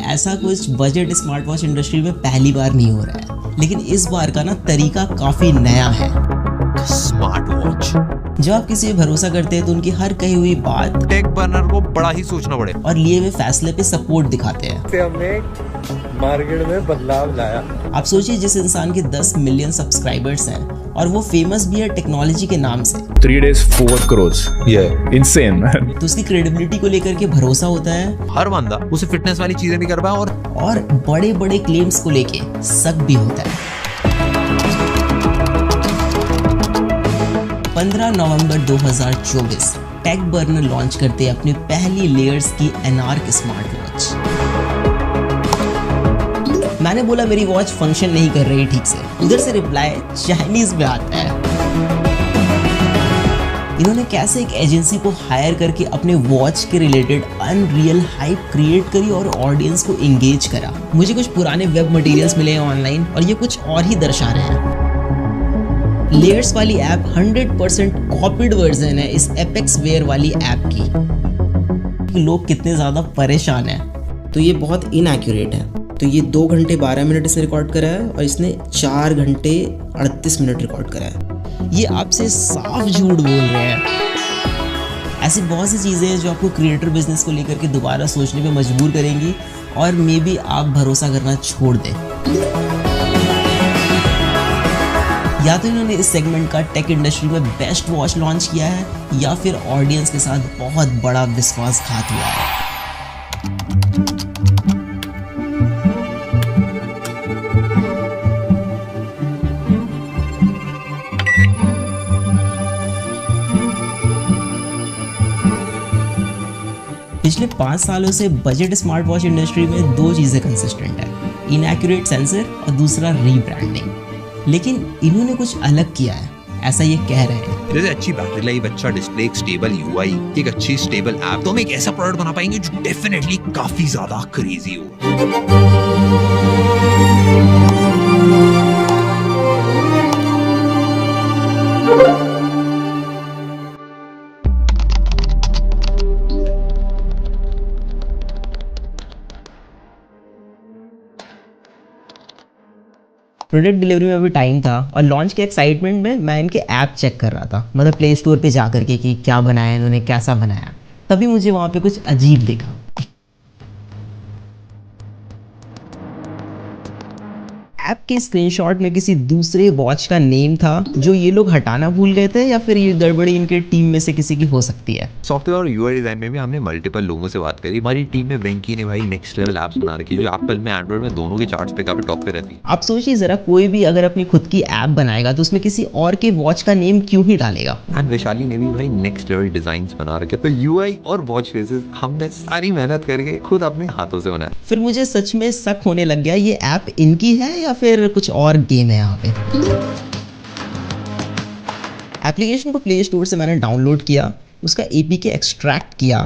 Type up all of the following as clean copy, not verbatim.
ऐसा कुछ budget smart watch industry में पहली बार नहीं हो रहा है, लेकिन इस बार का ना तरीका काफी नया है। Smart watch. जब आप किसी पे भरोसा करते हैं तो उनकी हर कही हुई बात टेक बर्नर को बड़ा ही सोचना पड़े और लिए हुए फैसले पे सपोर्ट दिखाते हैं। हमने मार्केट में बदलाव लाया। आप सोचिए, जिस इंसान के 10 मिलियन सब्सक्राइबर्स हैं और वो फेमस भी है टेक्नोलॉजी के नाम से, 3 days 4 crores, yeah, insane man। तो उसकी क्रेडिबिलिटी को लेकर के भरोसा होता है। हर बंदा उसे फिटनेस वाली चीजें भी कर पाए और बड़े बड़े क्लेम्स को लेके शक भी होता है। 15 नवंबर 2024 टेक बर्नर लॉन्च करते अपनी पहली लेयर्स की एनार्क स्मार्ट वॉच। मैंने बोला मेरी वॉच फंक्शन नहीं कर रही ठीक से, उधर से रिप्लाई चाइनीज में आता है। इन्होंने कैसे एक एजेंसी को हायर करके अपने वॉच के रिलेटेड अनरियल हाइप क्रिएट करी और ऑडियंस को एंगेज करा। मुझे कुछ पुराने वेब मटेरियल्स मिले हैं ऑनलाइन और ये कुछ और ही दर्शा रहे हैं। लेयर्स वाली ऐप 100% कॉपीड वर्जन है इस एपेक्स वेयर वाली ऐप की। लोग कितने ज़्यादा परेशान हैं। तो ये बहुत इनएक्यूरेट है। तो ये 2 घंटे 12 मिनट इसने रिकॉर्ड करा है और इसने 4 घंटे 38 मिनट रिकॉर्ड करा है। ये आपसे साफ झूठ बोल रहे हैं। ऐसी बहुत सी चीज़ें हैं जो आपको क्रिएटर बिजनेस को लेकर के दोबारा सोचने पे मजबूर करेंगी और मे बी आप भरोसा करना छोड़ दें। या तो इन्होंने इस सेगमेंट का टेक इंडस्ट्री में बेस्ट वॉच लॉन्च किया है या फिर ऑडियंस के साथ बहुत बड़ा विश्वासघात हुआ है। पिछले 5 सालों से बजट स्मार्ट वॉच इंडस्ट्री में 2 चीज़ें कंसिस्टेंट है, इनएक्यूरेट सेंसर और दूसरा रीब्रांडिंग। लेकिन इन्होंने कुछ अलग किया है, ऐसा ये कह रहे हैं। जैसे अच्छी बैटरी लाइफ, अच्छा डिस्प्ले, एक स्टेबल यूआई, एक अच्छी स्टेबल ऐप, तो हम एक ऐसा प्रोडक्ट बना पाएंगे जो डेफिनेटली काफी ज्यादा क्रेजी हो। प्रोडक्ट डिलीवरी में अभी टाइम था और लॉन्च के एक्साइटमेंट में मैं इनके ऐप चेक कर रहा था, मतलब प्ले स्टोर पे जा करके कि क्या बनाया इन्होंने, कैसा बनाया। तभी मुझे वहाँ पे कुछ अजीब दिखा। ऐप के स्क्रीनशॉट में किसी दूसरे वॉच का नेम था जो ये लोग हटाना भूल गए थे, या फिर ये गड़बड़ी इनके टीम में से किसी की हो सकती है। सॉफ्टवेयर और यूआई डिजाइन में भी हमने मल्टीपल लोगों से बात करी। हमारी टीम में वेंकी ने भाई नेक्स्ट लेवल ऐप्स बना रखी है जो एप्पल में, एंड्रॉइड में, दोनों के चार्ट्स पे काफी टॉप पे रहती है। आप सोचिए जरा, कोई भी अगर अपनी खुद की ऐप बनाएगा तो उसमें किसी और के वॉच का नेम क्यों ही डालेगा। एंड वैशाली ने भी भाई नेक्स्ट लेवल डिजाइन बना रखे, तो यूआई और वॉच फेसेस हमने सारी मेहनत करके खुद अपने हाथों से बनाया। फिर मुझे सच में शक होने लग गया, ये ऐप इनकी है या फिर कुछ और गेम है यहाँ पे। एप्लीकेशन को प्ले स्टोर से मैंने डाउनलोड किया, उसका एपीके एक्सट्रैक्ट किया,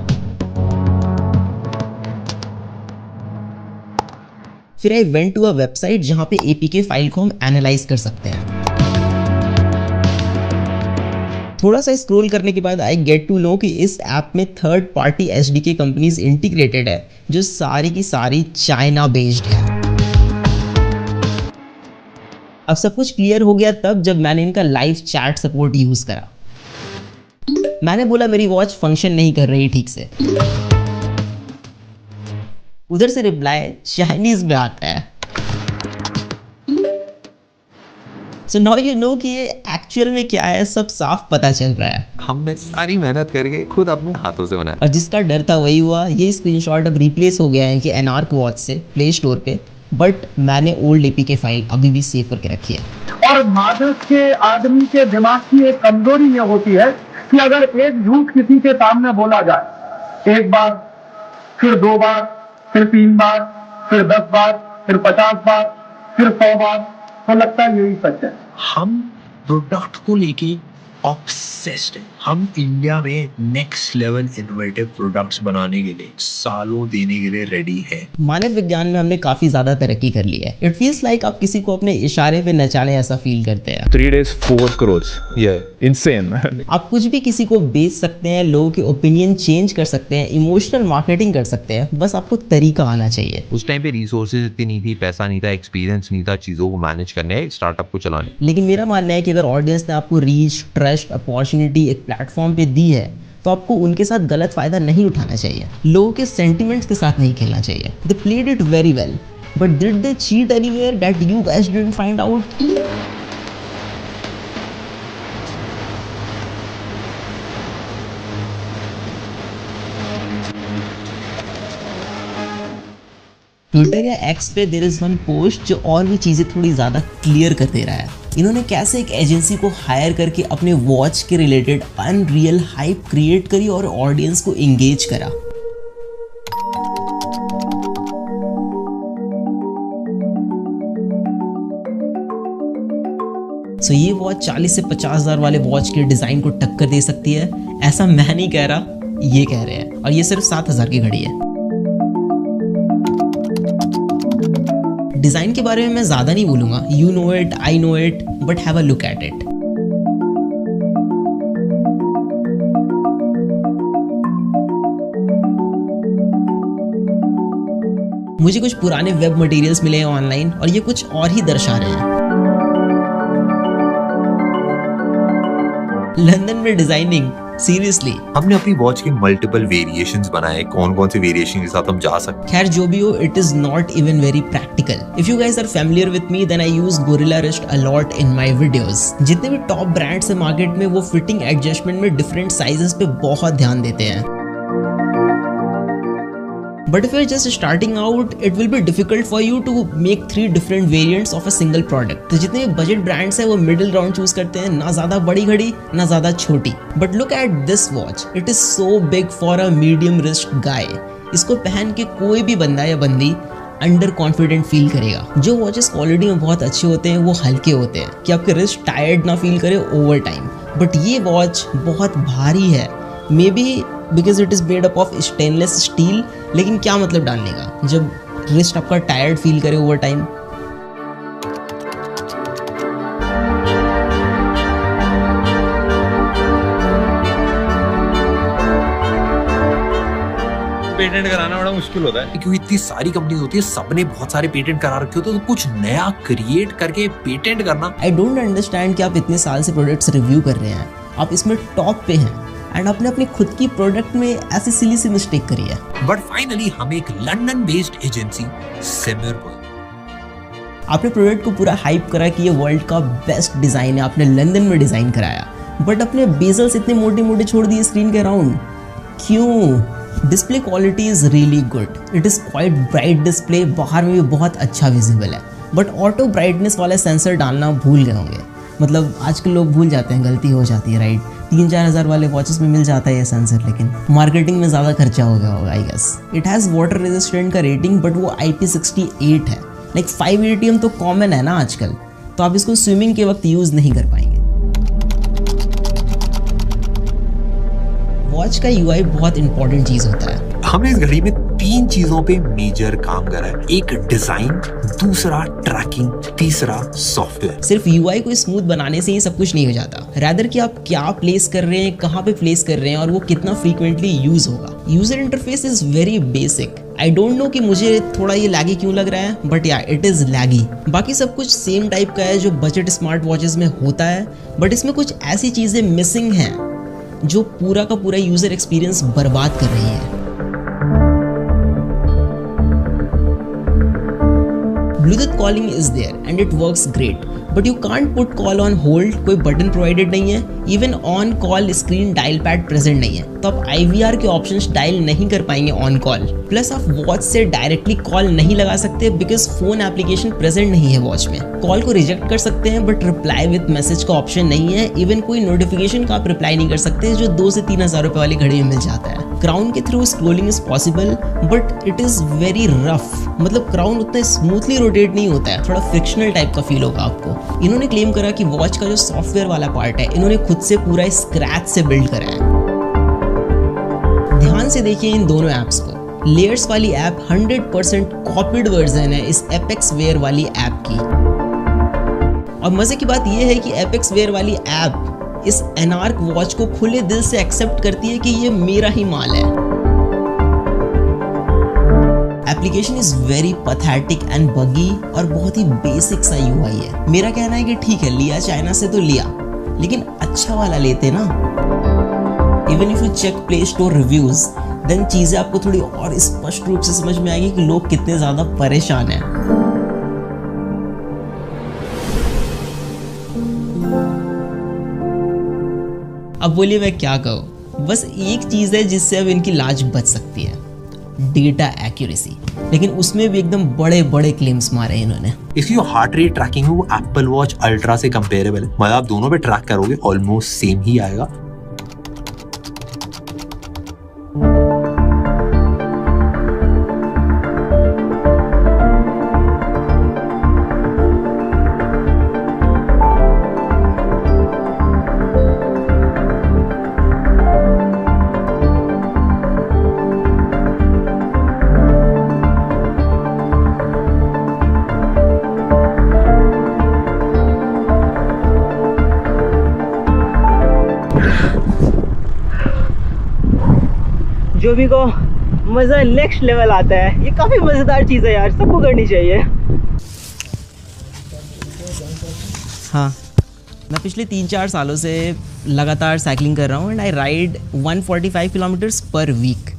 फिर I went to a website जहां पे एपीके फाइल को हम एनालाइज कर सकते हैं। थोड़ा सा स्क्रॉल करने के बाद आई गेट टू नो कि इस ऐप में third party SDK companies integrated है जो सारी की सारी चाइना बेस्ड है। अब सब कुछ क्लियर हो गया तब जब मैंने इनका लाइव चैट सपोर्ट यूज करा। मैंने बोला मेरी वॉच फंक्शन नहीं कर रही ठीक से, उधर से रिप्लाई चाइनीज में आता है। सो नाउ यू नो कि ये एक्चुअल में क्या है, सब साफ पता चल रहा है। हमने सारी मेहनत करके खुद अपने हाथों से बनाया और जिसका डर था वही हुआ। ये स्क्रीनशॉट अब रिप्लेस हो गया है कि एनार्क वॉच से प्ले स्टोर पे, बट मैंने ओल्ड एपीके फाइल अभी भी सेव करके रखी है। और मादक के आदमी के दिमाग की एक कमजोरी ये होती है कि अगर एक झूठ किसी के सामने बोला जाए, 1 बार, फिर 2 बार, फिर 3 बार, फिर 10 बार, फिर 50 बार, फिर 100 बार, तो लगता है यही सच है। हम प्रोडक्ट को लेके ऑब्सेस्ड हैं। हम इंडिया में नेक्स्ट लेवल इनोवेटिव प्रोडक्ट्स बनाने के लिए सालों देने के लिए रेडी है। मानव विज्ञान में हमने काफी ज्यादा तरक्की कर ली है। इट फील्स लाइक आप किसी को अपने इशारे पे नचाने ऐसा फील करते हैं। 3 days 4 crores. Yeah, insane. आप कुछ भी किसी को बेच सकते हैं, लोगों के ओपिनियन चेंज कर सकते हैं, इमोशनल मार्केटिंग कर सकते हैं, बस आपको तरीका आना चाहिए। उस टाइम पे रिसोर्सेज इतनी नहीं थी, पैसा नहीं था, एक्सपीरियंस नहीं था चीजों को मैनेज करने, स्टार्टअप को चलाने। लेकिन मेरा मानना है कि अगर ऑडियंस ने आपको रीच, ट्रस्ट, अपॉर्चुनिटी एक प्लेटफॉर्म पे दी है तो आपको उनके साथ गलत फायदा नहीं उठाना चाहिए, लोगों के सेंटिमेंट्स के साथ नहीं खेलना चाहिए। They played it very well, but did they cheat anywhere that you guys didn't find out? Twitter या एक्स पे देयर इज वन पोस्ट जो और भी चीज़ें थोड़ी ज़्यादा क्लियर कर दे रहा है। इन्होंने कैसे एक एजेंसी को हायर करके अपने वॉच के रिलेटेड अनरियल हाइप क्रिएट करी और ऑडियंस को एंगेज करा। सो ये वॉच 40 से 50,000 वाले वॉच के डिज़ाइन को टक्कर दे सकती है, ऐसा मैं नहीं कह रहा, ये कह रहे हैं। और ये सिर्फ 7,000 की घड़ी है। डिज़ाइन के बारे में मैं ज़्यादा नहीं बोलूँगा, you know it, I know it, but have a look at it. मुझे कुछ पुराने वेब मटेरियल्स मिले हैं ऑनलाइन और ये कुछ और ही दर्शा रहे हैं। लंदन में डिजाइनिंग, सीरियसली। हमने अपनी वॉच के मल्टीपल वेरिएशंस बनाए, कौन कौन से वेरिएशन के साथ हम जा सकते हैं। खैर जो भी हो, it is not even very practical. If you guys are familiar with me then I use Gorilla Wrist a lot in my videos. जितने भी टॉप ब्रांड्स है मार्केट में वो फिटिंग एडजस्टमेंट में डिफरेंट साइजेस पे बहुत ध्यान देते हैं। But if you're just starting out, it will be difficult for you to make 3 different variants of a single product. तो जितने बजट ब्रांड्स हैं वो मिडिल ग्राउंड चूज करते हैं, ना ज़्यादा बड़ी घड़ी ना ज़्यादा छोटी। But look at this watch. It is so big for a medium wrist guy. इसको पहन के कोई भी बंदा या बंदी अंडर कॉन्फिडेंट फील करेगा। जो वॉचेस क्वालिटी में बहुत अच्छे होते हैं वो हल्के होते हैं कि आपके रिस्ट टायर्ड ना फील करे ओवर टाइम। बट ये वॉच बहुत भारी है, may be because it is made up of stainless steel. लेकिन क्या मतलब डालने का जब रिस्ट आपका टायर्ड फील करे ओवर टाइम। पेटेंट कराना बड़ा मुश्किल होता है क्योंकि इतनी सारी कंपनीज होती है, सबने बहुत सारे पेटेंट करा रखे होते हैं, तो कुछ नया क्रिएट करके पेटेंट करना। आई डोंट अंडरस्टैंड कि आप इतने साल से प्रोडक्ट्स रिव्यू कर रहे हैं, आप इसमें टॉप पे हैं एंड आपने अपनी खुद की प्रोडक्ट में ऐसी सिली सी मिस्टेक करी है। बट फाइनली हम एक लंदन बेस्ड एजेंसी सिमिर, आपने प्रोडक्ट को पूरा हाइप करा कि ये वर्ल्ड का बेस्ट डिजाइन है, आपने लंदन में डिजाइन कराया, बट अपने बेजल्स इतने मोटे मोटे छोड़ दिए स्क्रीन के अराउंड, क्यों? Display quality is really good, it is quite bright display, बाहर में भी बहुत अच्छा विजिबल है, बट ऑटो ब्राइटनेस वाला सेंसर डालना भूल गए होंगे। मतलब आजकल लोग भूल जाते हैं, गलती हो जाती है, राइट? 3-4 हज़ार वाले वॉचेस में मिल जाता है ये सेंसर, लेकिन मार्केटिंग में ज़्यादा खर्चा हो गया होगा I guess. It has water resistant का रेटिंग, बट वो IP68 है। लाइक 5 ATM तो कॉमन है ना आजकल, तो आप इसको स्विमिंग के वक्त यूज़ नहीं कर पाएंगे। वॉच का UI बहुत इंपॉर्टेंट चीज़ होता है। हमने इस घड़ी में 3 चीजों पे मेजर काम करा है, एक डिजाइन, दूसरा ट्रैकिंग, तीसरा सॉफ्टवेयर। सिर्फ UI को स्मूथ बनाने से ही सब कुछ नहीं हो जाता, रादर कि आप क्या प्लेस कर रहे हैं, कहाँ पे प्लेस कर रहे हैं और वो कितना फ्रीक्वेंटली यूज होगा। User interface is very basic. I don't know कि मुझे थोड़ा ये लैगी क्यों लग रहा है, बट या इट इज लैगी। बाकी सब कुछ सेम टाइप का है जो बजट स्मार्ट वॉचेस में होता है, बट इसमें कुछ ऐसी चीजें मिसिंग हैं जो पूरा का पूरा यूजर एक्सपीरियंस बर्बाद कर रही है। Bluetooth calling is there and it works great, but you can't put call on hold, कोई बटन प्रोवाइडेड नहीं है, even on call screen dial pad present नहीं है, तो आप IVR के ऑप्शंस डायल नहीं कर पाएंगे ऑन कॉल। प्लस आप वॉच से डायरेक्टली कॉल नहीं लगा सकते बिकॉज फोन एप्लीकेशन प्रेजेंट नहीं है वॉच में। कॉल को रिजेक्ट कर सकते हैं बट रिप्लाई विद मैसेज का ऑप्शन नहीं है, इवन कोई नोटिफिकेशन का आप रिप्लाई नहीं कर सकते जो 2 से 3 हज़ार रुपए वाली घड़ी में मिल जाता है। क्राउन के through scrolling is possible but it is very rough, मतलब क्राउन उतना स्मूथली रोटेट नहीं होता है, थोड़ा फ्रिक्शनल टाइप का फील होगा आपको। इन्होंने क्लेम करा कि वॉच का जो सॉफ्टवेयर वाला पार्ट है इन्होंने खुद से पूरा स्क्रैच से बिल्ड करा है। ध्यान से देखिए इन दोनों ऐप्स को। लेयर्स वाली ऐप 100% कॉपीड वर्जन है इस एपेक्स वेयर वाली ऐप की। और मजे की बात यह है कि एपेक्स वेयर वाली ऐप इस एनार्क वॉच को खुले दिल से एक्सेप्ट करती है कि ये मेरा ही माल है। Application is very pathetic and बगी और बहुत ही बेसिक सा यूआई है। मेरा कहना है कि ठीक है, लिया चाइना से तो लिया, लेकिन अच्छा वाला लेते ना। Even if you check Play Store reviews then चीजें आपको थोड़ी और स्पष्ट रूप से समझ में आएगी कि लोग कितने ज्यादा परेशान हैं। अब बोलिए मैं क्या कहूँ, बस एक चीज है जिससे अब इनकी लाज बच सकती है, डेटा एक्यूरेसी। लेकिन उसमें भी एकदम बड़े बड़े क्लेम्स मारे हैं इन्होंने। If you heart rate tracking है वो एप्पल वॉच अल्ट्रा से कंपेरेबल है, मतलब आप दोनों पे ट्रैक करोगे ऑलमोस्ट सेम ही आएगा। जो भी को मज़ा नेक्स्ट लेवल आता है, ये काफ़ी मज़ेदार चीज़ है यार, सबको करनी चाहिए। हाँ, मैं पिछले 3-4 सालों से लगातार साइकिलिंग कर रहा हूँ and I ride 145 kilometres per week.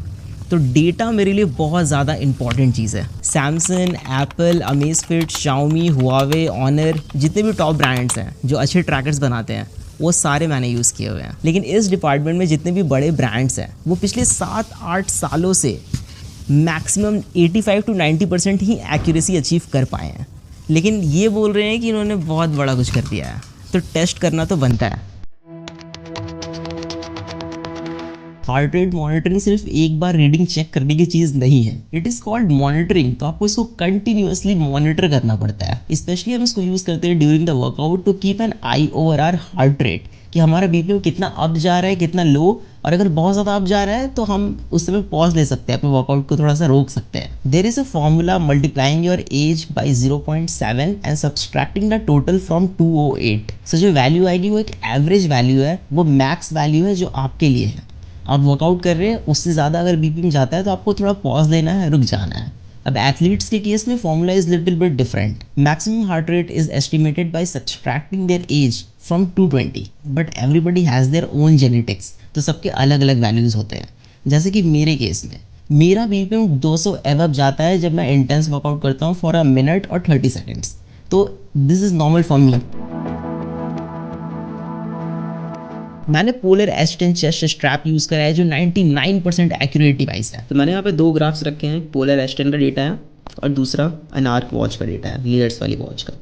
तो डेटा मेरे लिए बहुत ज़्यादा इंपॉर्टेंट चीज़ है। Samsung, Apple, Amazfit, Xiaomi, Huawei, Honor, जितने भी टॉप ब्रांड्स हैं जो अच्छे ट्रैकर्स बनाते हैं वो सारे मैंने यूज़ किए हुए हैं। लेकिन इस डिपार्टमेंट में जितने भी बड़े ब्रांड्स हैं वो पिछले 7-8 सालों से maximum 85 to 90% he accuracy achieve कर पाए हैं। लेकिन ये बोल रहे हैं कि इन्होंने बहुत बड़ा कुछ कर दिया है, तो टेस्ट करना तो बनता है। हार्ट रेट मॉनिटरिंग सिर्फ एक बार रीडिंग चेक करने की चीज़ नहीं है, इट इज़ कॉल्ड मॉनिटरिंग। तो आपको इसको कंटिन्यूअसली मॉनिटर करना पड़ता है। स्पेशली हम इसको यूज़ करते हैं during the workout to keep an eye over our heart rate, कि हमारा बीपीएम कितना अप जा रहा है, कितना लो, और अगर बहुत ज़्यादा अप जा रहा है तो हम उस समय पॉज ले सकते हैं, अपने वर्कआउट को थोड़ा सा रोक सकते हैं। There is a formula multiplying your age by 0.7 and subtracting the total from 208। So जो वैल्यू आएगी वो एक एवरेज वैल्यू है, वो मैक्स वैल्यू है जो आपके लिए है। आप वर्कआउट कर रहे हैं, उससे ज़्यादा अगर बीपीएम जाता है तो आपको थोड़ा पॉज लेना है, रुक जाना है। अब एथलीट्स के केस में formula is little bit different. Maximum heart rate is estimated by subtracting their age from 220, but everybody has their own genetics. तो सबके अलग अलग वैल्यूज़ होते हैं। जैसे कि मेरे केस में मेरा बीपीएम 200 एवब जाता है जब मैं इंटेंस वर्कआउट करता हूँ फॉर अ मिनट और 30 सेकेंड्स। तो this is normal for me. मैंने polar S10 chest strap use करा है जो 99% एक्यूरेट डिवाइस है। तो मैंने यहाँ पे 2 ग्राफ्स रखे हैं, पोलर S10 का डेटा है और दूसरा अनार्क वॉच का डेटा है, लेयर्स वाली वॉच का।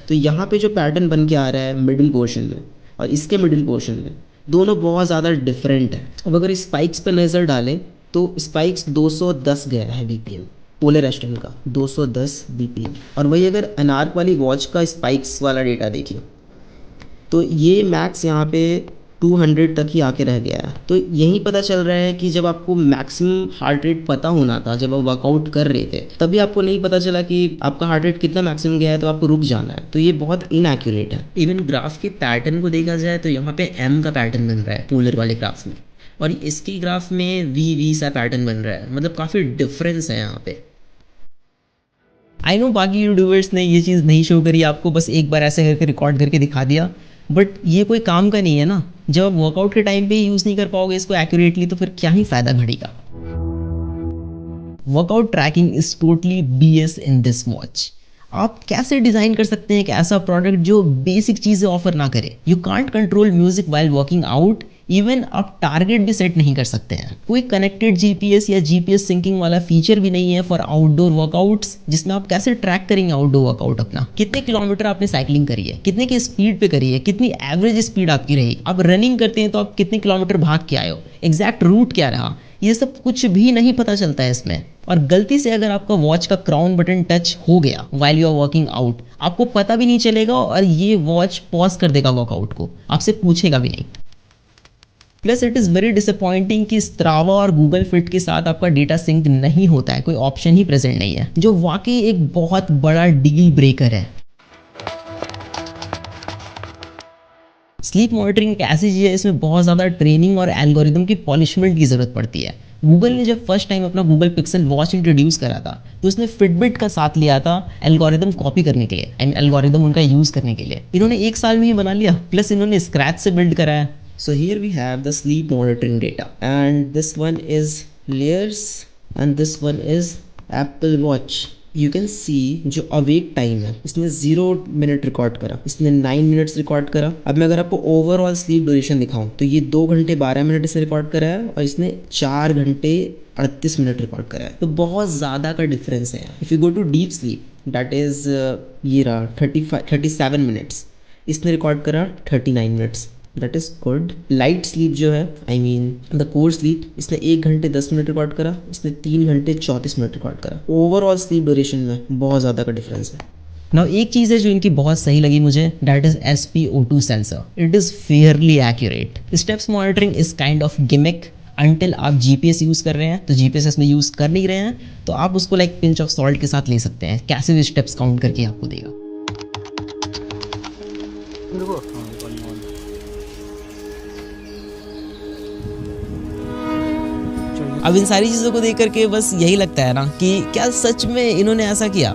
तो यहाँ पे जो पैटर्न बन के आ रहा है मिडिल पोर्शन में और इसके मिडिल पोर्शन में, दोनों बहुत ज़्यादा डिफरेंट है। अब अगर स्पाइक्स पर नज़र डालें तो स्पाइक्स 210 गया है बीपीएम पोलर S10 का, 210 बीपीएम। और वही अगर अनार्क वाली वॉच का स्पाइक्स वाला डेटा देखिए तो ये मैक्स यहाँ पे 200 तक ही आके रह गया है। तो यही पता चल रहा है कि जब आपको मैक्सिमम हार्ट रेट पता होना था, जब आप वर्कआउट कर रहे थे, तभी आपको नहीं पता चला कि आपका हार्ट रेट कितना मैक्सिमम गया है, तो आपको रुक जाना है। तो ये बहुत इनएक्यूरेट है। इवन ग्राफ के पैटर्न को देखा जाए तो यहाँ पे M का पैटर्न बन रहा है पोलर वाले ग्राफ में, और इसकी ग्राफ में V सा पैटर्न बन रहा है। मतलब काफ़ी डिफरेंस है यहाँ पे। आई नो बाकी यूट्यूबर्स ने ये चीज़ नहीं शो करी आपको, बस एक बार ऐसे करके रिकॉर्ड करके दिखा दिया, बट ये कोई काम का नहीं है ना। जब आप वर्कआउट के टाइम पे यूज़ नहीं कर पाओगे इसको एक्यूरेटली तो फिर क्या ही फ़ायदा घड़ी का। Workout tracking is totally BS in this watch. आप कैसे डिज़ाइन कर सकते हैं एक ऐसा प्रोडक्ट जो बेसिक चीज़ें ऑफर ना करे। You can't control music while working out, even आप टारगेट भी सेट नहीं कर सकते हैं। कोई कनेक्टेड GPS या GPS सिंकिंग वाला फीचर भी नहीं है फॉर आउटडोर वर्कआउट्स, जिसमें आप कैसे ट्रैक करेंगे आउटडोर वर्कआउट अपना। कितने किलोमीटर आपने साइकिलिंग करी है, कितने की स्पीड पे करी है, कितनी एवरेज स्पीड आपकी रही। आप रनिंग करते हैं तो आप कितने किलोमीटर भाग के आए हो, एग्जैक्ट रूट क्या रहा, ये सब कुछ भी नहीं पता चलता है इसमें। और गलती से अगर आपका वॉच का क्राउन बटन टच हो गया while you are working out, आपको पता भी नहीं चलेगा और ये वॉच पॉज कर देगा वर्कआउट को, आपसे पूछेगा भी नहीं। Plus it is very disappointing कि स्ट्रावा और गूगल फिट के साथ आपका डेटा सिंक नहीं होता है, कोई ऑप्शन ही प्रेजेंट नहीं है, जो वाकई एक बहुत बड़ा डील ब्रेकर है। स्लीप मॉनिटरिंग एक ऐसी चीज़ है, इसमें बहुत ज़्यादा ट्रेनिंग और एल्गोरिदम की पॉलिशमेंट की ज़रूरत पड़ती है। गूगल ने जब फर्स्ट टाइम अपना गूगल पिक्सल वॉच इंट्रोड्यूस करा था तो उसने फिटबिट का साथ लिया था एल्गोरिदम कॉपी करने के लिए एंड एल्गोरिदम उनका यूज़ करने के लिए। इन्होंने 1 साल में ही बना लिया, प्लस इन्होंने स्क्रैच से बिल्ड करा है। So here we have the sleep monitoring data and this one is layers and this one is Apple Watch. You can see जो अवेक टाइम है इसने 0 मिनट रिकॉर्ड करा, इसने 9 मिनट्स रिकॉर्ड करा। अब मैं अगर आपको ओवरऑल स्लीप ड्यूरेशन दिखाऊं तो ये 2 घंटे 12 मिनट इसने रिकॉर्ड करा है और इसने 4 घंटे 38 मिनट रिकॉर्ड करा है, तो बहुत ज़्यादा का डिफरेंस है। If you go to deep sleep that is ये रहा 37 मिनट्स, इसने रिकॉर्ड करा 39 minutes, that is good. Light sleep जो है I mean the core sleep, इसने 1 घंटे 10 मिनट रिकॉर्ड करा, इसने 3 घंटे 34 मिनट रिकॉर्ड करा। ओवरऑल स्लीप ड्यूरेशन में बहुत ज़्यादा का डिफरेंस है। नाउ एक चीज़ है जो इनकी बहुत सही लगी मुझे, that is SpO2 sensor. It is Fairlie accurate. Steps monitoring is kind of gimmick until आप GPS यूज़ कर रहे हैं, तो GPS इसमें यूज़ कर नहीं रहे हैं तो आप उसको लाइक पिंच ऑफ सॉल्ट के साथ ले सकते हैं, कैसे भी स्टेप्स काउंट करके आपको देगा। अब इन सारी चीज़ों को देख करके बस यही लगता है ना कि क्या सच में इन्होंने ऐसा किया।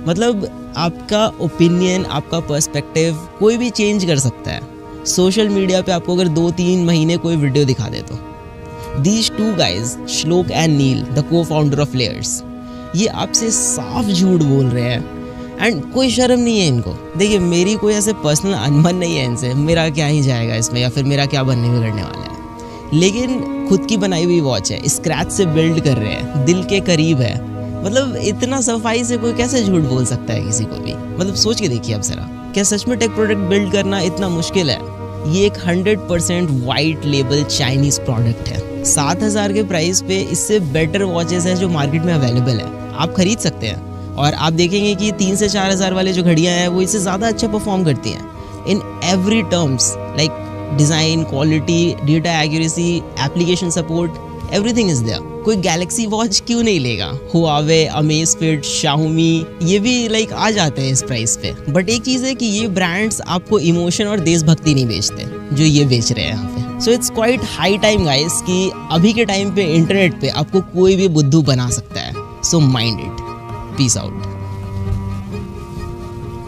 मतलब आपका ओपिनियन, आपका पर्सपेक्टिव कोई भी चेंज कर सकता है। सोशल मीडिया पे आपको अगर 2-3 महीने कोई वीडियो दिखा दे तो these 2 guys, Shlok and Neel, the co-founder of Layers, ये आपसे साफ झूठ बोल रहे हैं एंड कोई शर्म नहीं है इनको। देखिए मेरी कोई ऐसे पर्सनल अनबन नहीं है इनसे, मेरा क्या ही जाएगा इसमें या फिर मेरा क्या बनने बिगड़ने वाला है, लेकिन खुद की बनाई हुई वॉच है, स्क्रैच से बिल्ड कर रहे हैं, दिल के करीब है। मतलब इतना सफाई से कोई कैसे झूठ बोल सकता है किसी को भी। मतलब सोच के देखिए अब जरा, क्या सच में टेक प्रोडक्ट बिल्ड करना इतना मुश्किल है? ये एक 100% वाइट लेबल चाइनीज प्रोडक्ट है। 7,000 के प्राइस पे इससे बेटर वॉचेस हैं जो मार्केट में अवेलेबल है, आप खरीद सकते हैं। और आप देखेंगे कि 3 से 4,000 वाले जो घड़ियाँ हैं वो इससे ज़्यादा अच्छा परफॉर्म करती हैं in every terms, like design, quality, data accuracy, application support, everything is there. कोई गैलेक्सी वॉच क्यों नहीं लेगा? हुआवे, अमेज़फिट, शाओमी, ये भी लाइक आ जाते हैं इस प्राइस पे। बट एक चीज़ है कि ये ब्रांड्स आपको इमोशन और देशभक्ति नहीं बेचते जो ये बेच रहे हैं यहाँ पे। So it's quite high time guys कि अभी के टाइम पे इंटरनेट पे आपको कोई भी बुद्धू बना सकता है। So mind it. Peace out.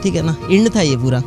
ठीक है ना, एंड था ये पूरा।